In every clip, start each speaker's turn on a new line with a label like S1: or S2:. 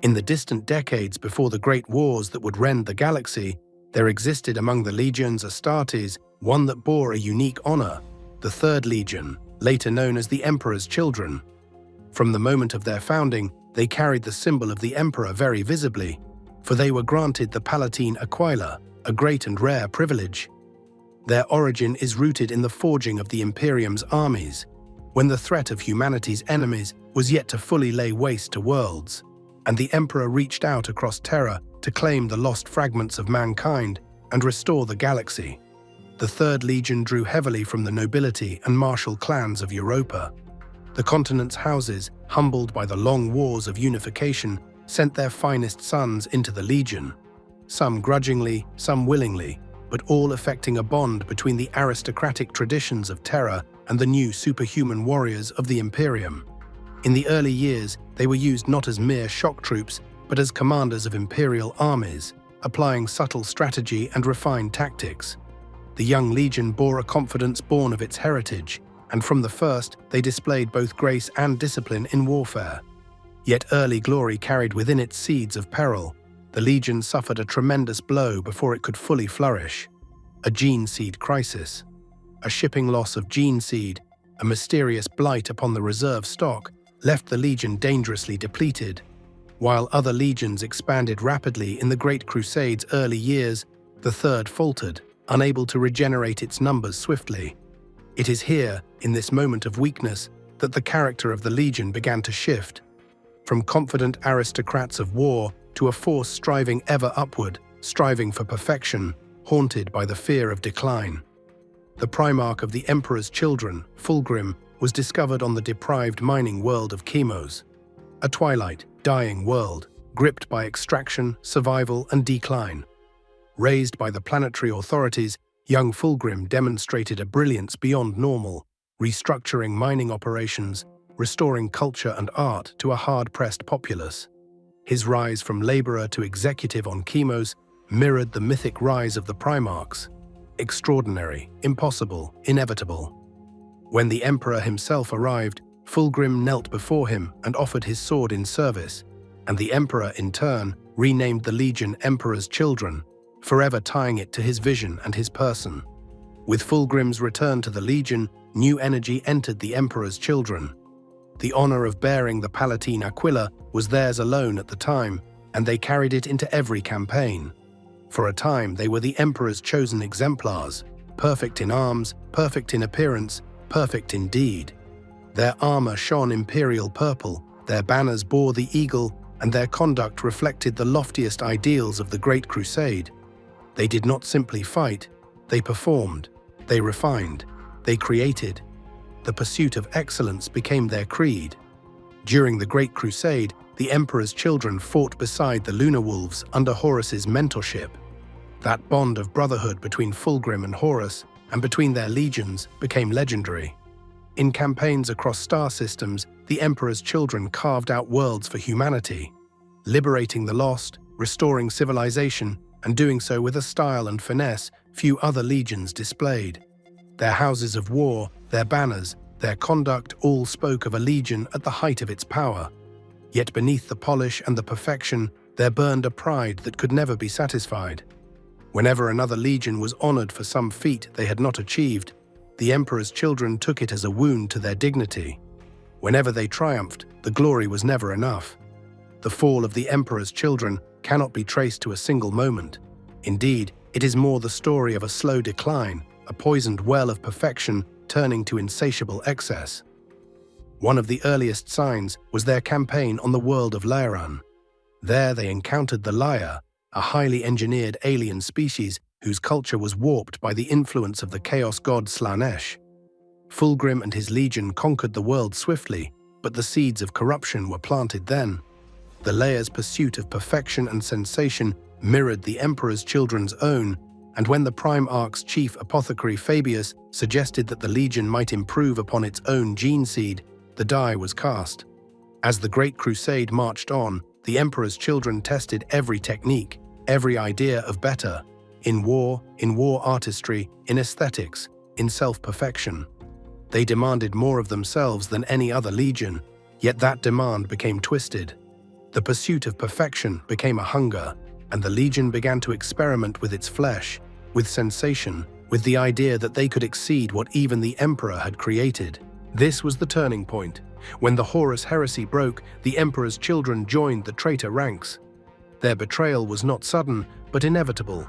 S1: In the distant decades before the great wars that would rend the galaxy, there existed among the legions Astartes one that bore a unique honor, the Third Legion, later known as the Emperor's Children. From the moment of their founding, they carried the symbol of the Emperor very visibly, for they were granted the Palatine Aquila, a great and rare privilege. Their origin is rooted in the forging of the Imperium's armies, when the threat of humanity's enemies was yet to fully lay waste to worlds, and the Emperor reached out across Terra to claim the lost fragments of mankind and restore the galaxy. The Third Legion drew heavily from the nobility and martial clans of Europa. The continent's houses, humbled by the long wars of unification, sent their finest sons into the Legion, some grudgingly, some willingly, but all affecting a bond between the aristocratic traditions of Terra and the new superhuman warriors of the Imperium. In the early years, they were used not as mere shock troops, but as commanders of imperial armies, applying subtle strategy and refined tactics. The young legion bore a confidence born of its heritage, and from the first they displayed both grace and discipline in warfare. Yet early glory carried within it seeds of peril. The legion suffered a tremendous blow before it could fully flourish. A gene seed crisis. A shipping loss of gene seed, a mysterious blight upon the reserve stock, left the legion dangerously depleted. While other legions expanded rapidly in the Great Crusade's early years, the Third faltered, unable to regenerate its numbers swiftly. It is here, in this moment of weakness, that the character of the legion began to shift. From confident aristocrats of war to a force striving ever upward, striving for perfection, haunted by the fear of decline. The Primarch of the Emperor's Children, Fulgrim, was discovered on the deprived mining world of Chemos, a twilight, dying world, gripped by extraction, survival, and decline. Raised by the planetary authorities, young Fulgrim demonstrated a brilliance beyond normal, restructuring mining operations, restoring culture and art to a hard-pressed populace. His rise from laborer to executive on Chemos mirrored the mythic rise of the Primarchs. Extraordinary, impossible, inevitable. When the Emperor himself arrived, Fulgrim knelt before him and offered his sword in service, and the Emperor, in turn, renamed the Legion Emperor's Children, forever tying it to his vision and his person. With Fulgrim's return to the Legion, new energy entered the Emperor's Children. The honor of bearing the Palatine Aquila was theirs alone at the time, and they carried it into every campaign. For a time, they were the Emperor's chosen exemplars, perfect in arms, perfect in appearance, perfect in deed. Their armor shone imperial purple, their banners bore the eagle, and their conduct reflected the loftiest ideals of the Great Crusade. They did not simply fight, they performed, they refined, they created. The pursuit of excellence became their creed. During the Great Crusade, the Emperor's Children fought beside the Lunar Wolves under Horus's mentorship. That bond of brotherhood between Fulgrim and Horus, and between their legions, became legendary. In campaigns across star systems, the Emperor's Children carved out worlds for humanity, liberating the lost, restoring civilization, and doing so with a style and finesse few other legions displayed. Their houses of war, their banners, their conduct all spoke of a legion at the height of its power. Yet beneath the polish and the perfection, there burned a pride that could never be satisfied. Whenever another legion was honored for some feat they had not achieved, the Emperor's Children took it as a wound to their dignity. Whenever they triumphed, the glory was never enough. The fall of the Emperor's Children cannot be traced to a single moment. Indeed, it is more the story of a slow decline, a poisoned well of perfection turning to insatiable excess. One of the earliest signs was their campaign on the world of Laeran. There they encountered the Laia, a highly engineered alien species whose culture was warped by the influence of the chaos god Slaanesh. Fulgrim and his legion conquered the world swiftly, but the seeds of corruption were planted then. The Laia's pursuit of perfection and sensation mirrored the Emperor's Children's own, and when the Primarch's chief apothecary Fabius suggested that the legion might improve upon its own gene seed, the die was cast. As the Great Crusade marched on, the Emperor's Children tested every technique, every idea of better, in war artistry, in aesthetics, in self-perfection. They demanded more of themselves than any other legion, yet that demand became twisted. The pursuit of perfection became a hunger, and the Legion began to experiment with its flesh, with sensation, with the idea that they could exceed what even the Emperor had created. This was the turning point. When the Horus heresy broke, the Emperor's children joined the traitor ranks. Their betrayal was not sudden, but inevitable.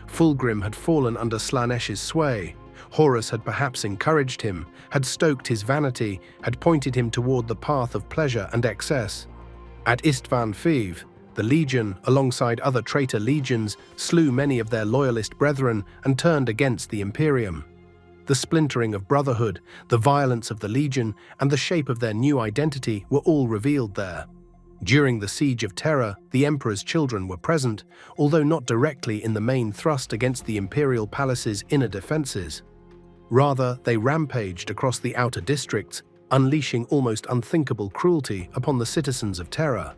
S1: Fulgrim had fallen under Slaanesh's sway. Horus had perhaps encouraged him, had stoked his vanity, had pointed him toward the path of pleasure and excess. At Istvan Fev, the Legion, alongside other traitor legions, slew many of their loyalist brethren and turned against the Imperium. The splintering of Brotherhood, the violence of the Legion, and the shape of their new identity were all revealed there. During the Siege of Terra, the Emperor's children were present, although not directly in the main thrust against the Imperial Palace's inner defenses. Rather, they rampaged across the outer districts, unleashing almost unthinkable cruelty upon the citizens of Terra.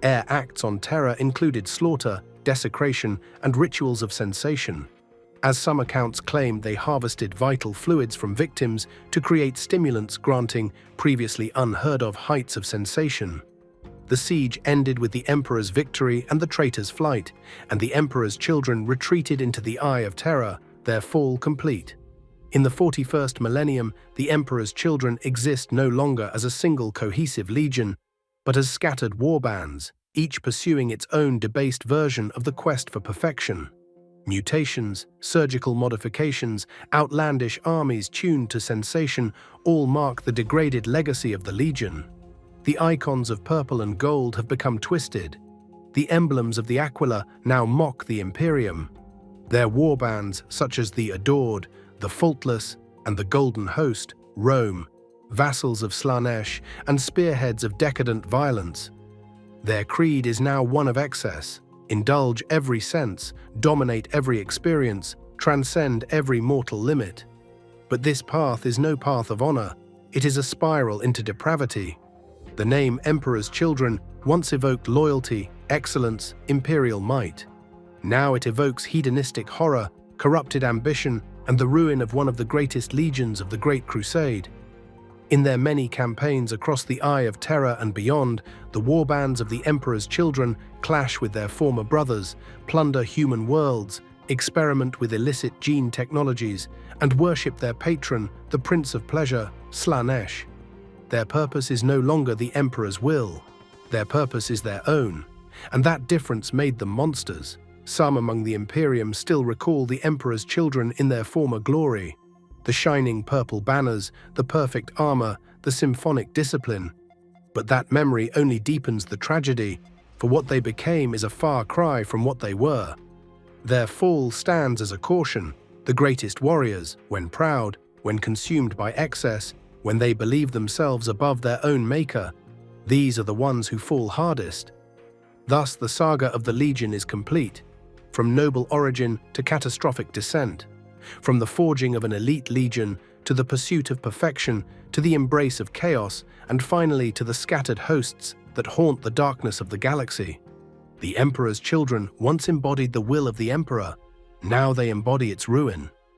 S1: Their acts on Terra included slaughter, desecration, and rituals of sensation. As some accounts claim, they harvested vital fluids from victims to create stimulants granting previously unheard-of heights of sensation. The siege ended with the Emperor's victory and the traitor's flight, and the Emperor's children retreated into the Eye of Terror, their fall complete. In the 41st millennium, the Emperor's children exist no longer as a single cohesive legion, but as scattered warbands, each pursuing its own debased version of the quest for perfection. Mutations, surgical modifications, outlandish armies tuned to sensation all mark the degraded legacy of the Legion. The icons of purple and gold have become twisted. The emblems of the Aquila now mock the Imperium. Their warbands, such as the Adored, the Faultless, and the Golden Host, roam, vassals of Slaanesh and spearheads of decadent violence. Their creed is now one of excess. Indulge every sense, dominate every experience, transcend every mortal limit. But this path is no path of honor. It is a spiral into depravity. The name Emperor's Children once evoked loyalty, excellence, imperial might. Now it evokes hedonistic horror, corrupted ambition, and the ruin of one of the greatest legions of the Great Crusade. In their many campaigns across the Eye of Terror and beyond, the warbands of the Emperor's Children clash with their former brothers, plunder human worlds, experiment with illicit gene technologies, and worship their patron, the Prince of Pleasure, Slaanesh. Their purpose is no longer the Emperor's will. Their purpose is their own, and that difference made them monsters. Some among the Imperium still recall the Emperor's Children in their former glory. The shining purple banners, the perfect armor, the symphonic discipline. But that memory only deepens the tragedy, for what they became is a far cry from what they were. Their fall stands as a caution. The greatest warriors, when proud, when consumed by excess, when they believe themselves above their own maker, these are the ones who fall hardest. Thus the saga of the Legion is complete, from noble origin to catastrophic descent. From the forging of an elite legion, to the pursuit of perfection, to the embrace of chaos, and finally to the scattered hosts that haunt the darkness of the galaxy. The Emperor's Children once embodied the will of the Emperor, now they embody its ruin.